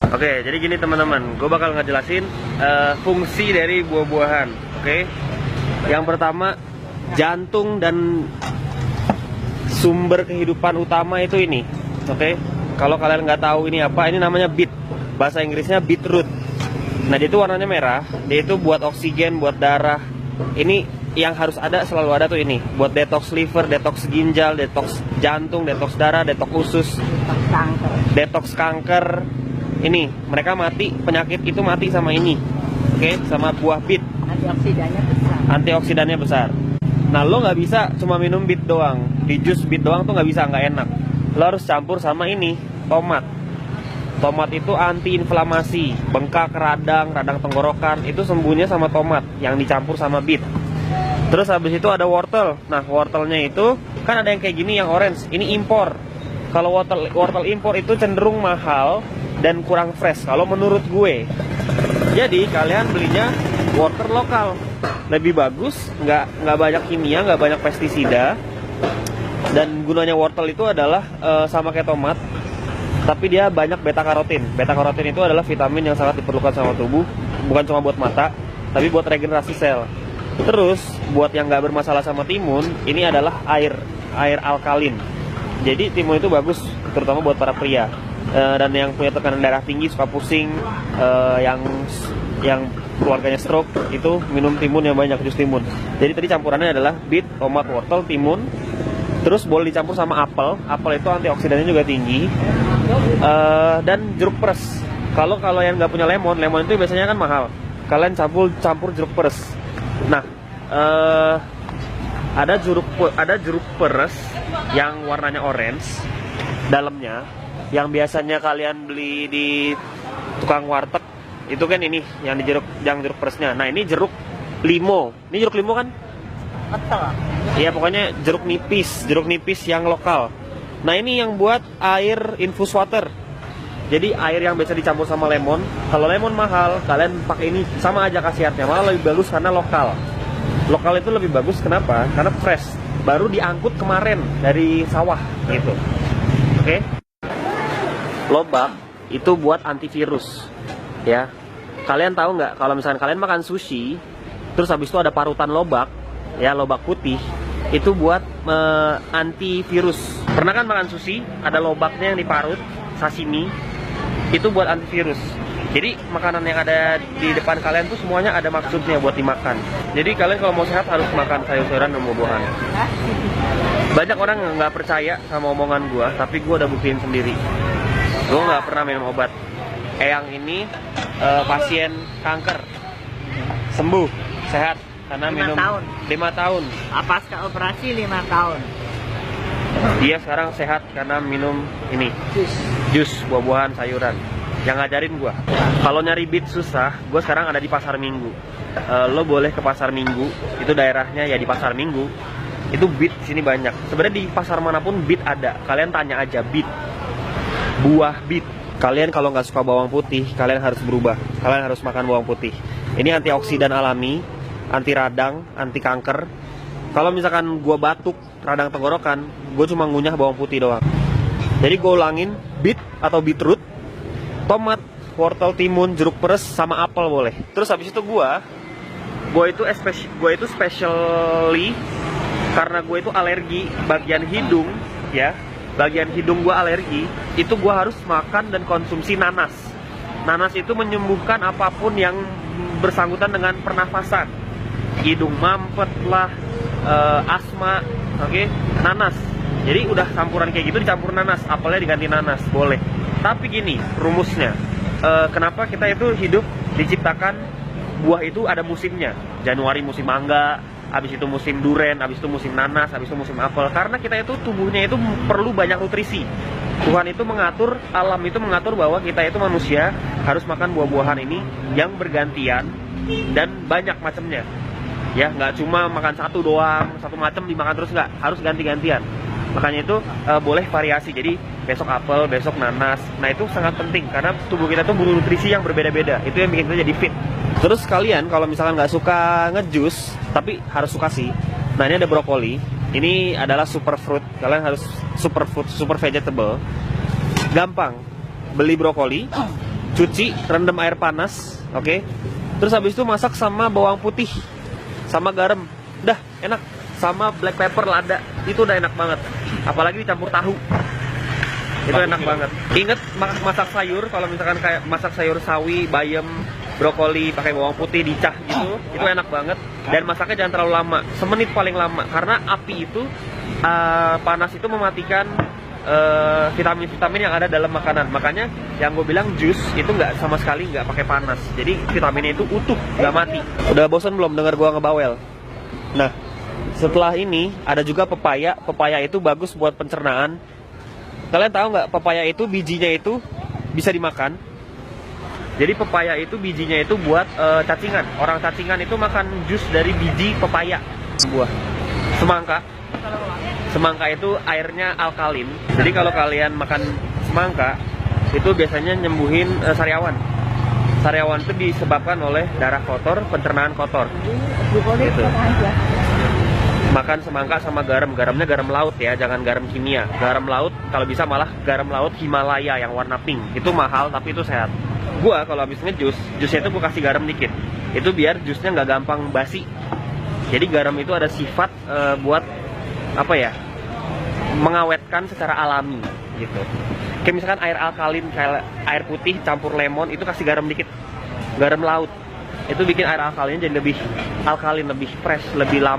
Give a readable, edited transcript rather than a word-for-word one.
Oke, jadi gini teman-teman, gue bakal ngejelasin fungsi dari buah-buahan. Oke, yang pertama, jantung dan sumber kehidupan utama itu ini. Oke, kalau kalian nggak tahu ini apa, ini namanya beet. Bahasa Inggrisnya beetroot. Nah, dia itu warnanya merah. Dia itu buat oksigen, buat darah. Ini yang harus ada, selalu ada tuh ini. Buat detox liver, detox ginjal, detox jantung, detox darah, detox usus, detox kanker. Ini mereka mati, penyakit itu mati sama ini. Oke, sama buah beet. Antioksidannya besar. Nah, lo nggak bisa cuma minum beet doang. Di jus beet doang tuh nggak bisa, nggak enak. Lo harus campur sama ini, tomat. Tomat itu antiinflamasi, bengkak, radang tenggorokan itu sembuhnya sama tomat yang dicampur sama beet. Terus habis itu ada wortel. Nah, wortelnya itu kan ada yang kayak gini, yang orange. Ini impor. Kalau wortel impor itu cenderung mahal dan kurang fresh kalau menurut gue. Jadi kalian belinya wortel lokal, lebih bagus, nggak banyak kimia, nggak banyak pestisida. Dan gunanya wortel itu adalah sama kayak tomat, tapi dia banyak beta karotin. Beta karotin itu adalah vitamin yang sangat diperlukan sama tubuh, bukan cuma buat mata, tapi buat regenerasi sel. Terus buat yang nggak bermasalah sama timun, ini adalah air alkalin. Jadi timun itu bagus, terutama buat para pria. Dan yang punya tekanan darah tinggi, suka pusing, yang keluarganya stroke, itu minum timun yang banyak, jus timun. Jadi tadi campurannya adalah beet, tomat, wortel, timun. Terus boleh dicampur sama apel. Apel itu antioksidannya juga tinggi. Dan jeruk peres. Kalau yang nggak punya lemon itu biasanya kan mahal. Kalian campur jeruk peres. Nah, ada jeruk peres yang warnanya orange dalamnya, yang biasanya kalian beli di tukang warteg itu kan ini yang jeruk peresnya. Nah, ini jeruk limo. Ini jeruk limo kan? Betul. Iya, pokoknya jeruk nipis yang lokal. Nah, ini yang buat air infus water. Jadi air yang biasa dicampur sama lemon. Kalau lemon mahal, kalian pakai ini, sama aja khasiatnya. Malah lebih bagus karena lokal. Lokal itu lebih bagus, kenapa? Karena fresh, baru diangkut kemarin dari sawah gitu. Oke? Lobak itu buat antivirus, ya. Kalian tahu nggak kalau misalkan kalian makan sushi, terus habis itu ada parutan lobak, ya, lobak putih, itu buat antivirus. Pernah kan makan sushi, ada lobaknya yang diparut, sashimi, itu buat antivirus. Jadi makanan yang ada di depan kalian tuh semuanya ada maksudnya buat dimakan. Jadi kalian kalau mau sehat harus makan sayur-sayuran dan buah-buahan. Banyak orang nggak percaya sama omongan gua, tapi gua udah buktiin sendiri. Gua nggak pernah minum obat. Eyang ini pasien kanker, sembuh, sehat karena minum 5 tahun. Pasca operasi 5 tahun. Dia sekarang sehat karena minum ini, jus buah-buahan, sayuran. Yang ngajarin gue, kalau nyari beet susah, gue sekarang ada di Pasar Minggu. Lo boleh ke Pasar Minggu, itu daerahnya ya di Pasar Minggu. Itu beet sini banyak. Sebenarnya di pasar manapun beet ada. Kalian tanya aja beet, buah beet. Kalian kalau nggak suka bawang putih, kalian harus berubah. Kalian harus makan bawang putih. Ini antioksidan alami, anti radang, anti kanker. Kalau misalkan gue batuk, radang tenggorokan, gue cuma ngunyah bawang putih doang. Jadi gue ulangin, beet atau beetroot, tomat, wortel, timun, jeruk peres, sama apel boleh. Terus habis itu gue itu specially karena gue itu alergi bagian hidung, ya. Bagian hidung gue alergi, itu gue harus makan dan konsumsi nanas. Nanas itu menyembuhkan apapun yang bersangkutan dengan pernafasan. Hidung mampet lah, asma, oke? Nanas. Jadi udah campuran kayak gitu dicampur nanas, apelnya diganti nanas, boleh. Tapi gini, rumusnya, kenapa kita itu hidup diciptakan buah itu ada musimnya. Januari musim mangga, habis itu musim duren, habis itu musim nanas, habis itu musim apel. Karena kita itu tubuhnya itu perlu banyak nutrisi. Tuhan itu mengatur, alam itu mengatur bahwa kita itu manusia harus makan buah-buahan ini yang bergantian dan banyak macamnya. Ya, nggak cuma makan satu doang, satu macam dimakan terus, nggak, harus ganti-gantian. Makanya itu boleh variasi. Jadi besok apel, besok nanas. Nah, itu sangat penting karena tubuh kita tuh butuh nutrisi yang berbeda-beda. Itu yang bikin kita jadi fit. Terus kalian kalau misalkan nggak suka ngejus, tapi harus suka sih. Nah, ini ada brokoli. Ini adalah superfood. Kalian harus super vegetable. Gampang. Beli brokoli, cuci, rendam air panas, oke. Terus habis itu masak sama bawang putih, sama garam, dah enak. Sama black pepper lada, itu udah enak banget. Apalagi dicampur tahu, itu enak banget. Ingat masak sayur, kalau misalkan kayak masak sayur sawi, bayam, brokoli pakai bawang putih dicah gitu, itu enak banget. Dan masaknya jangan terlalu lama, semenit paling lama, karena api itu panas itu mematikan vitamin-vitamin yang ada dalam makanan. Makanya yang gue bilang jus itu nggak sama sekali nggak pakai panas, jadi vitaminnya itu utuh, nggak mati. Udah bosan belum dengar gue ngebawel? Nah, setelah ini ada juga pepaya. Pepaya itu bagus buat pencernaan. Kalian tahu nggak, pepaya itu bijinya itu bisa dimakan. Jadi pepaya itu bijinya itu buat cacingan. Orang cacingan itu makan jus dari biji pepaya. Buah semangka. Semangka itu airnya alkalin. Jadi kalau kalian makan semangka itu biasanya nyembuhin sariawan. Sariawan itu disebabkan oleh darah kotor, pencernaan kotor. Gitu. Makan semangka sama garam. Garamnya garam laut ya, jangan garam kimia. Garam laut, kalau bisa malah garam laut Himalaya yang warna pink. Itu mahal tapi itu sehat. Gua kalau habis ngejus, jusnya itu gua kasih garam dikit. Itu biar jusnya nggak gampang basi. Jadi garam itu ada sifat buat apa ya, mengawetkan secara alami gitu. Kayak misalkan air alkalin, kayak air putih campur lemon, itu kasih garam dikit, garam laut, itu bikin air alkalinnya jadi lebih alkalin, lebih fresh, lebih lama.